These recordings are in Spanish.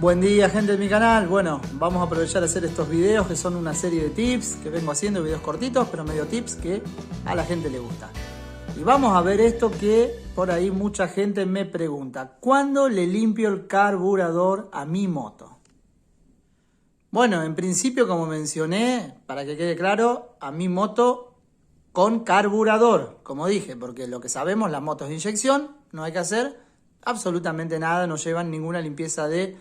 Buen día, gente de mi canal. Bueno, vamos a aprovechar a hacer estos videos que son una serie de tips que vengo haciendo, videos cortitos, pero medio tips que a la gente le gusta. Y vamos a ver esto que por ahí mucha gente me pregunta. ¿Cuándo le limpio el carburador a mi moto? Bueno, en principio, como mencioné, para que quede claro, a mi moto con carburador, como dije, porque lo que sabemos, las motos de inyección, no hay que hacer absolutamente nada, no llevan ninguna limpieza de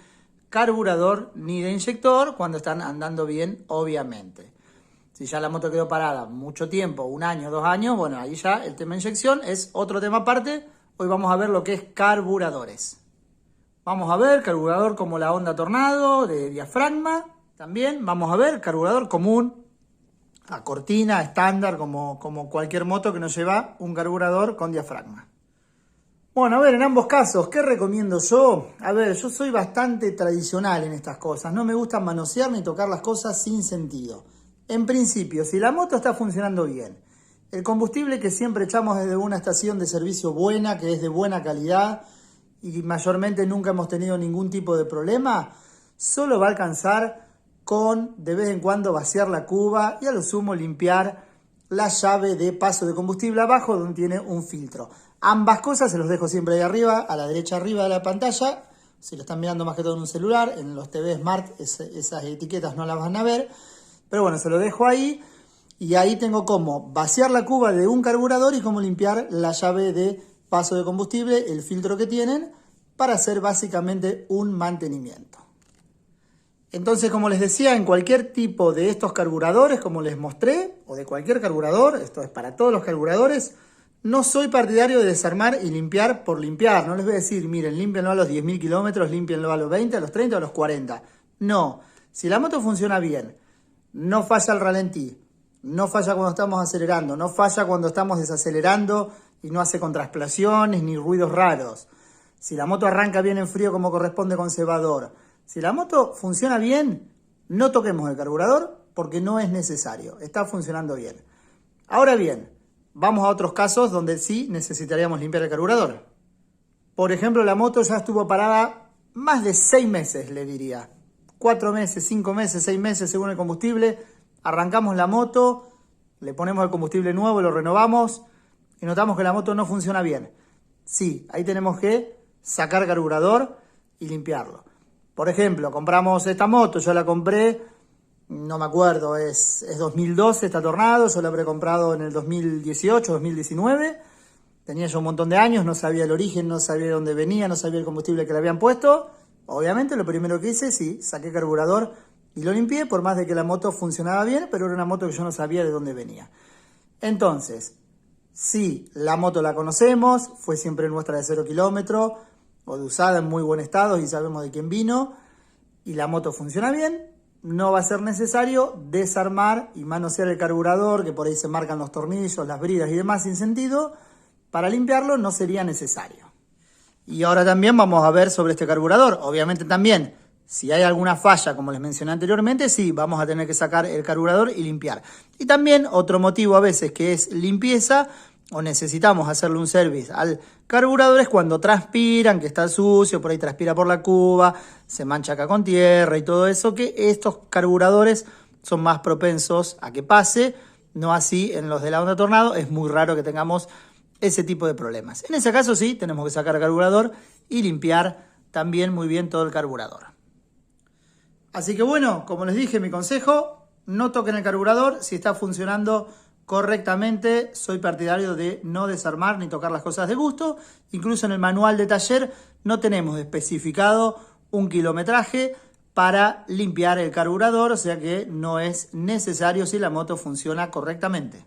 carburador ni de inyector cuando están andando bien, obviamente. Si ya la moto quedó parada mucho tiempo, 1 año, 2 años, bueno, ahí ya el tema de inyección es otro tema aparte. Hoy vamos a ver lo que es carburadores. Vamos a ver carburador como la Honda Tornado de diafragma. También vamos a ver carburador común, a cortina, estándar, como cualquier moto que no lleva un carburador con diafragma. Bueno, a ver, en ambos casos, ¿qué recomiendo yo? A ver, yo soy bastante tradicional en estas cosas. No me gusta manosear ni tocar las cosas sin sentido. En principio, si la moto está funcionando bien, el combustible que siempre echamos desde una estación de servicio buena, que es de buena calidad, y mayormente nunca hemos tenido ningún tipo de problema, solo va a alcanzar con de vez en cuando vaciar la cuba y a lo sumo limpiar la llave de paso de combustible abajo donde tiene un filtro. Ambas cosas se los dejo siempre ahí arriba, a la derecha arriba de la pantalla. Si lo están mirando más que todo en un celular, en los TV Smart esas etiquetas no las van a ver. Pero bueno, se lo dejo ahí y ahí tengo cómo vaciar la cuba de un carburador y cómo limpiar la llave de paso de combustible, el filtro que tienen, para hacer básicamente un mantenimiento. Entonces, como les decía, en cualquier tipo de estos carburadores, como les mostré, o de cualquier carburador, esto es para todos los carburadores, no soy partidario de desarmar y limpiar por limpiar. No les voy a decir, miren, límpienlo a los 10.000 kilómetros, límpienlo a los 20, a los 30, a los 40. No, si la moto funciona bien, no falla el ralentí, no falla cuando estamos acelerando, no falla cuando estamos desacelerando y no hace contrasplaciones ni ruidos raros. Si la moto arranca bien en frío como corresponde con cebador, si la moto funciona bien, no toquemos el carburador porque no es necesario, está funcionando bien. Ahora bien, vamos a otros casos donde sí necesitaríamos limpiar el carburador. Por ejemplo, la moto ya estuvo parada más de 6 meses, le diría. 4 meses, 5 meses, 6 meses según el combustible. Arrancamos la moto, le ponemos el combustible nuevo, lo renovamos y notamos que la moto no funciona bien. Sí, ahí tenemos que sacar carburador y limpiarlo. Por ejemplo, compramos esta moto, yo la compré, no me acuerdo, es 2012 esta Tornado, yo la habré comprado en el 2018, 2019. Tenía ya un montón de años, no sabía el origen, no sabía de dónde venía, no sabía el combustible que le habían puesto. Obviamente lo primero que hice, sí, saqué carburador y lo limpié, por más de que la moto funcionaba bien, pero era una moto que yo no sabía de dónde venía. Entonces, sí, la moto la conocemos, fue siempre nuestra de 0 kilómetros, o de usada en muy buen estado y sabemos de quién vino, y la moto funciona bien, no va a ser necesario desarmar y manosear el carburador, que por ahí se marcan los tornillos, las bridas y demás sin sentido. Para limpiarlo no sería necesario. Y ahora también vamos a ver sobre este carburador. Obviamente también, si hay alguna falla, como les mencioné anteriormente, sí, vamos a tener que sacar el carburador y limpiar. Y también otro motivo a veces que es limpieza, o necesitamos hacerle un service al carburador, es cuando transpiran, que está sucio, por ahí transpira por la cuba, se mancha acá con tierra y todo eso, que estos carburadores son más propensos a que pase, no así en los de la Honda Tornado, es muy raro que tengamos ese tipo de problemas. En ese caso sí, tenemos que sacar el carburador y limpiar también muy bien todo el carburador. Así que bueno, como les dije, mi consejo, no toquen el carburador si está funcionando correctamente. Soy partidario de no desarmar ni tocar las cosas de gusto. Incluso en el manual de taller no tenemos especificado un kilometraje para limpiar el carburador, o sea que no es necesario si la moto funciona correctamente.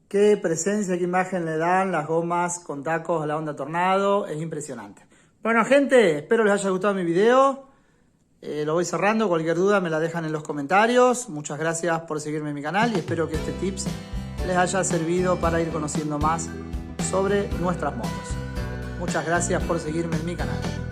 Qué presencia, qué imagen le dan las gomas con tacos a la Honda Tornado, es impresionante. Bueno, gente, espero les haya gustado mi video. Lo voy cerrando, cualquier duda me la dejan en los comentarios. Muchas gracias por seguirme en mi canal y espero que este tips les haya servido para ir conociendo más sobre nuestras motos. Muchas gracias por seguirme en mi canal.